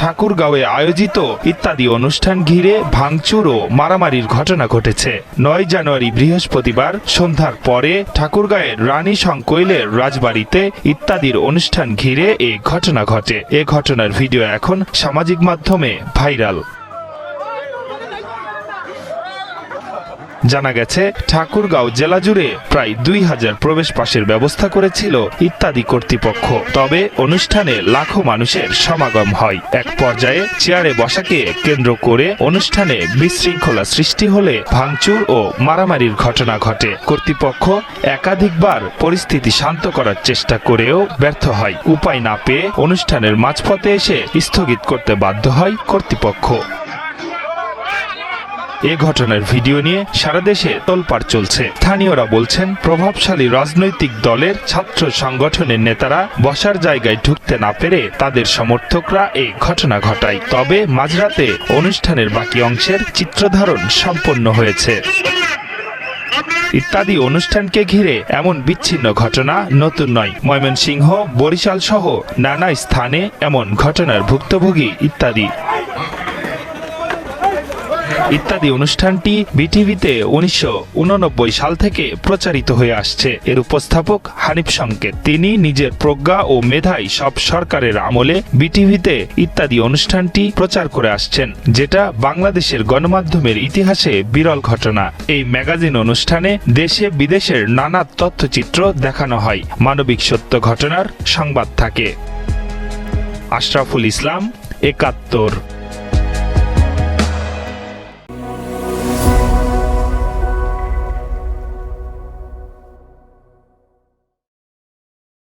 ঠাকুরগাঁওয়ে আয়োজিত ইত্যাদি অনুষ্ঠান ঘিরে ভাঙচুর ও মারামারির ঘটনা ঘটেছে। 9 জানুয়ারি বৃহস্পতিবার সন্ধ্যার পরে ঠাকুরগাঁওয়ের রানী সংকৈলের রাজবাড়িতে ইত্যাদির অনুষ্ঠান ঘিরে এ ঘটনা ঘটে। এ ঘটনার ভিডিও এখন সামাজিক মাধ্যমে ভাইরাল। জানা গেছে, ঠাকুরগাঁও জেলা জুড়ে প্রায় 2000 প্রবেশ পাসের ব্যবস্থা করেছিল ইত্যাদি কর্তৃপক্ষ। তবে অনুষ্ঠানে লাখো মানুষের সমাগম হয়। এক পর্যায়ে চেয়ারে বসাকে কেন্দ্র করে অনুষ্ঠানে বিশৃঙ্খলা সৃষ্টি হলে ভাঙচুর ও মারামারির ঘটনা ঘটে। কর্তৃপক্ষ একাধিকবার পরিস্থিতি শান্ত করার চেষ্টা করেও ব্যর্থ হয়। উপায় না পেয়ে অনুষ্ঠানের মাঝপথে এসে স্থগিত করতে বাধ্য হয় কর্তৃপক্ষ। এ ঘটনার ভিডিও নিয়ে সারা দেশে তোলপাড় চলছে। স্থানীয়রা বলছেন, প্রভাবশালী রাজনৈতিক দলের ছাত্র সংগঠনের নেতারা বসার জায়গায় ঢুকতে না পেরে তাদের সমর্থকরা এই ঘটনা ঘটায়। তবে মাঝরাতে অনুষ্ঠানের বাকি অংশের চিত্রধারণ সম্পন্ন হয়েছে। ইত্যাদি অনুষ্ঠানকে ঘিরে এমন বিচ্ছিন্ন ঘটনা নতুন নয়। ময়মনসিংহ, বরিশাল সহ নানা স্থানে এমন ঘটনার ভুক্তভোগী ইত্যাদি অনুষ্ঠানটি বিটিভিতে 1989 সাল থেকে প্রচারিত হয়ে আসছে। এর উপস্থাপক হানিফ সংকেত। তিনি নিজের প্রজ্ঞা ও মেধায় সব সরকারের আমলে বিটিভিতে ইত্যাদি অনুষ্ঠানটি প্রচার করে আসছেন, যেটা বাংলাদেশের গণমাধ্যমের ইতিহাসে বিরল ঘটনা। এই ম্যাগাজিন অনুষ্ঠানে দেশে বিদেশের নানা তথ্যচিত্র দেখানো হয়। মানবিক সত্য ঘটনার সংবাদ থাকে। আশরাফুল ইসলাম, 71।